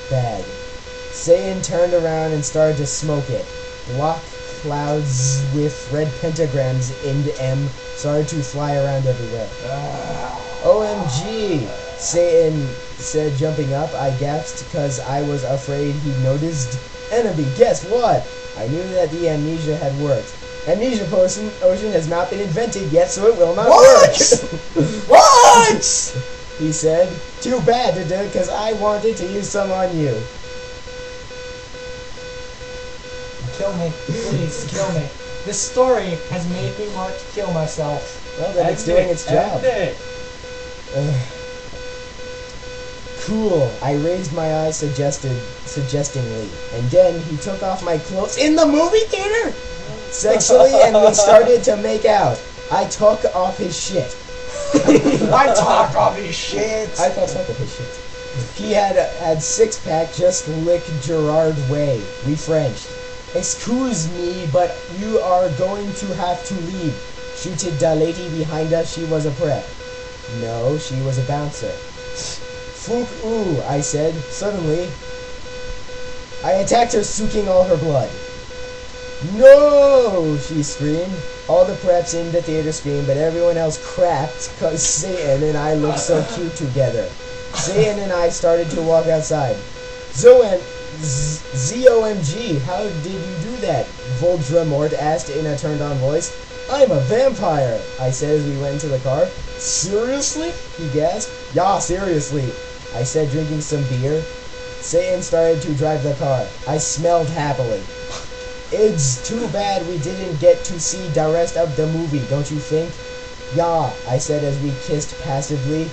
bag. Satan turned around and started to smoke it. Block clouds with red pentagrams in M started to fly around everywhere. OMG, Satan said, jumping up. I gasped because I was afraid he noticed. Enemy, guess what? I knew that the amnesia had worked. Amnesia potion has not been invented yet, so it will not work. What? He said. Too bad, because I wanted to use some on you. Kill me. Please, kill me. This story has made me want to kill myself. Well, then it's doing its job. Cool. I raised my eyes suggestingly, and then he took off my clothes in the movie theater sexually, and we started to make out. I took off his shit. I talk off his shit. I took off his shit. He had six-pack, just lick Gerard way. We Frenched. Excuse me, but you are going to have to leave. Shooted the lady behind us. She was a prep. No, she was a bouncer. Fook ooh, I said. Suddenly, I attacked her, sucking all her blood. No, she screamed. All the preps in the theater screamed, but everyone else crapped because Satan and I looked so cute together. Satan and I started to walk outside. ZOMG, how did you do that? Voldemort asked in a turned-on voice. I'm a vampire, I said as we went into the car. Seriously? He gasped. Yeah, seriously, I said, drinking some beer. Satan started to drive the car. I smelled happily. It's too bad we didn't get to see the rest of the movie, don't you think? Yeah, I said as we kissed passively.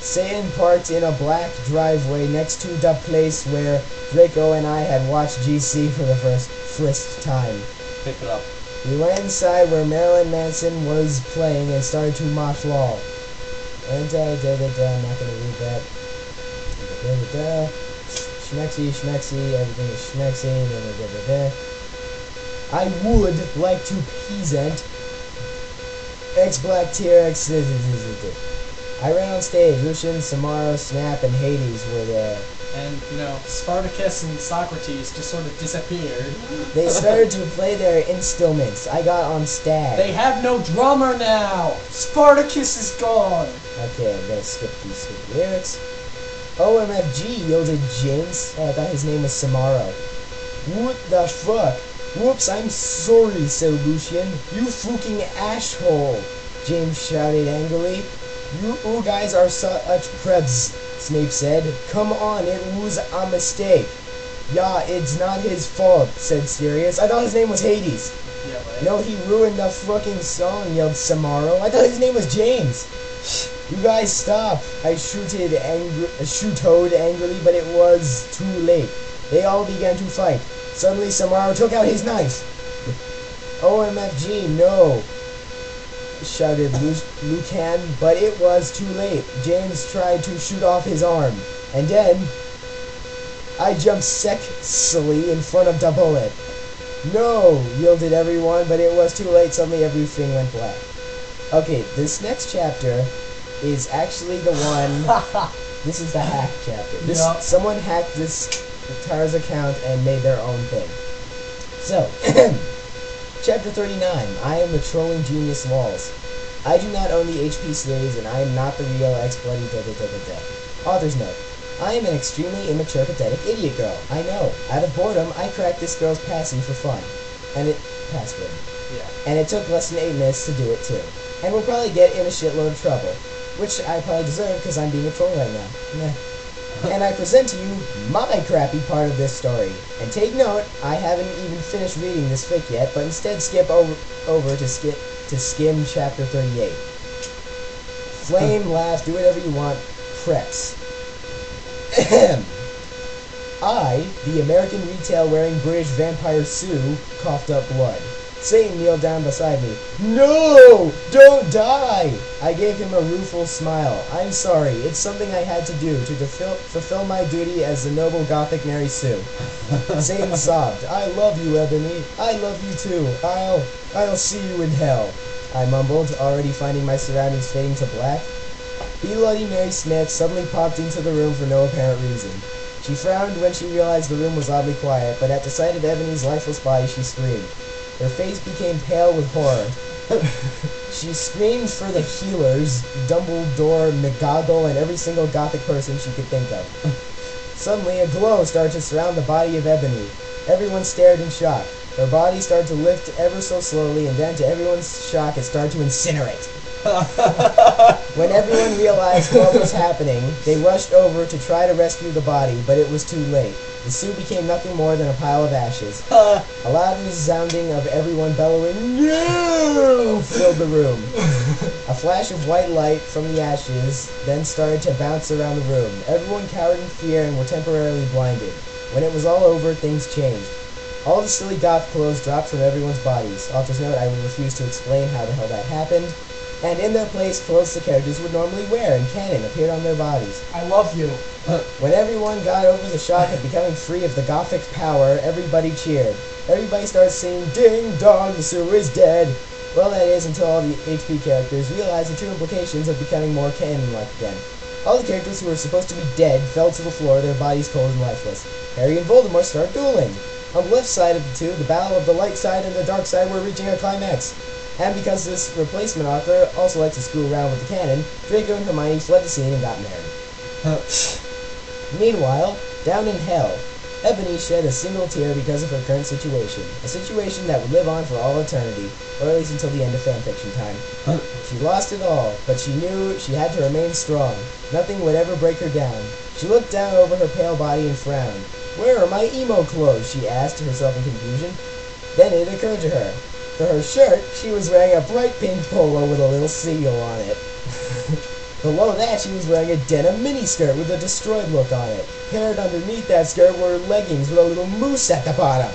Satan parked in a black driveway next to the place where Draco and I had watched GC for the first time. Pick it up. We went inside where Marilyn Manson was playing and started to mosh law. And I'm not gonna read that. Schmexy, everything is schmexy. I would like to present X-Black T-Rex. I ran on stage. Lucian, Samaro, Snap, and Hades were there. And, Spartacus and Socrates just sort of disappeared. They started to play their instruments. I got on stage. They have no drummer now! Spartacus is gone! Okay, I'm gonna skip these lyrics. OMFG, yielded James. Oh, I thought his name was Samaro. What the fuck? Whoops, I'm sorry, said Lucian. You fucking asshole, James shouted angrily. You guys are such prebs, Snape said. Come on, it was a mistake. Yeah, it's not his fault, said Sirius. I thought his name was Hades. Yeah, right. No, he ruined the fucking song, yelled Samaro. I thought his name was James. You guys stop. I shooted angrily, but it was too late. They all began to fight. Suddenly, Samaro took out his knife. OMFG, no, shouted Lucan, but it was too late. James tried to shoot off his arm, and then I jumped sexily in front of the bullet. No, yielded everyone, but it was too late. Suddenly everything went black. Okay, this next chapter is actually the one. This is the hack chapter. Someone hacked this Tara's account and made their own thing. So, Chapter 39, I am the trolling genius Walls. I do not own the HP series, and I am not the real X-Bloody Author's note. I am an extremely immature, pathetic idiot girl. I know. Out of boredom, I cracked this girl's password for fun. Password. Yeah. And it took less than 8 minutes to do it, too. And we'll probably get in a shitload of trouble. Which I probably deserve, because I'm being a troll right now. Meh. And I present to you my crappy part of this story. And take note, I haven't even finished reading this fic yet, but instead skip over to skim chapter 38. Flame, laugh, do whatever you want. Preps. I, the American retail-wearing British vampire Sue, coughed up blood. Satan kneeled down beside me. No! Don't die! I gave him a rueful smile. I'm sorry. It's something I had to do to fulfill my duty as the noble Gothic Mary Sue. Satan sobbed. I love you, Ebony. I love you too. I'll see you in hell. I mumbled, already finding my surroundings fading to black. Bloody Mary Smith suddenly popped into the room for no apparent reason. She frowned when she realized the room was oddly quiet, but at the sight of Ebony's lifeless body, she screamed. Her face became pale with horror. She screamed for the healers, Dumbledore, McGoggle, and every single gothic person she could think of. Suddenly, a glow started to surround the body of Ebony. Everyone stared in shock. Her body started to lift ever so slowly, and then, to everyone's shock, it started to incinerate. When everyone realized what was happening, they rushed over to try to rescue the body, but it was too late. The suit became nothing more than a pile of ashes. A loud resounding of everyone bellowing, "No!" filled the room. A flash of white light from the ashes then started to bounce around the room. Everyone cowered in fear and were temporarily blinded. When it was all over, things changed. All the silly goth clothes dropped from everyone's bodies. Author's note, I will refuse to explain how the hell that happened. And in their place, clothes the characters would normally wear in canon appeared on their bodies. I love you. When everyone got over the shock of becoming free of the gothic power, everybody cheered. Everybody started singing, "Ding dong, the sewer is dead." Well, that is, until all the HP characters realized the true implications of becoming more canon-like again. All the characters who were supposed to be dead fell to the floor, their bodies cold and lifeless. Harry and Voldemort started dueling. On the left side of the two, the battle of the light side and the dark side were reaching a climax. And because this replacement author also likes to screw around with the canon, Draco and Hermione fled the scene and got married. Meanwhile, down in hell, Ebony shed a single tear because of her current situation. A situation that would live on for all eternity, or at least until the end of fanfiction time. She lost it all, but she knew she had to remain strong. Nothing would ever break her down. She looked down over her pale body and frowned. "Where are my emo clothes?" she asked herself in confusion. Then it occurred to her. For her shirt, she was wearing a bright pink polo with a little seal on it. Below that, she was wearing a denim miniskirt with a destroyed look on it. Paired underneath that skirt were leggings with a little moose at the bottom.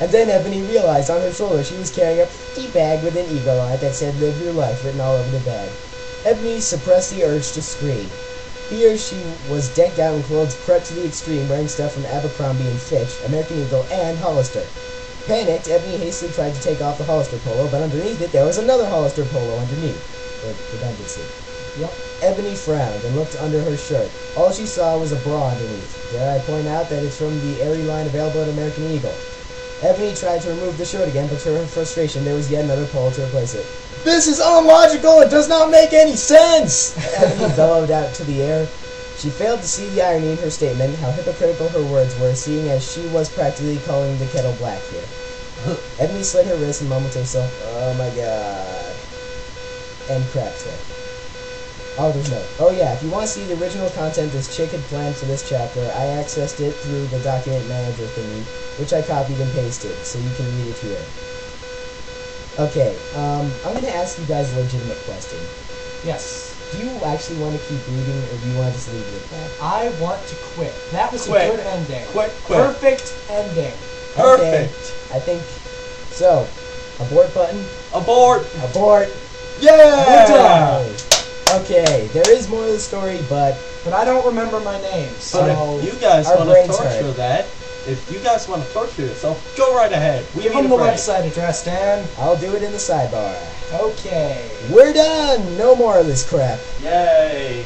And then Ebony realized on her shoulder she was carrying a pretty bag with an eagle on it that said "Live Your Life" written all over the bag. Ebony suppressed the urge to scream. Here she was decked out in clothes prepped to the extreme, wearing stuff from Abercrombie and Fitch, American Eagle, and Hollister. Panicked, Ebony hastily tried to take off the Hollister polo, but underneath it there was another Hollister polo underneath. For redundancy. Yep. Ebony frowned and looked under her shirt. All she saw was a bra underneath. Dare I point out that it's from the Aerie line available at American Eagle. Ebony tried to remove the shirt again, but to her frustration there was yet another polo to replace it. "This is illogical! It does not make any sense!" Ebony bellowed out to the air. She failed to see the irony in her statement, how hypocritical her words were, seeing as she was practically calling the kettle black here. Ebony slit her wrist and mumbled to herself, "Oh my god," and cracked her. Author's note. Oh yeah, if you want to see the original content this chick had planned for this chapter, I accessed it through the document manager thingy, which I copied and pasted, so you can read it here. Okay, I'm going to ask you guys a legitimate question. Yes. Do you actually want to keep reading, or do you want to just leave it at that? I want to quit. That was Quit. a good ending. Quit. Perfect ending. Okay, Perfect. I think so. Abort button. Abort. Abort. Yeah. Yay! Okay, there is more of the story, but I don't remember my name, so But if you guys our want to brains torture hurt. that, if you guys want to torture yourself, go right ahead. We give need them a the break. website address, Dan. I'll do it in the sidebar. Okay. We're done! No more of this crap. Yay.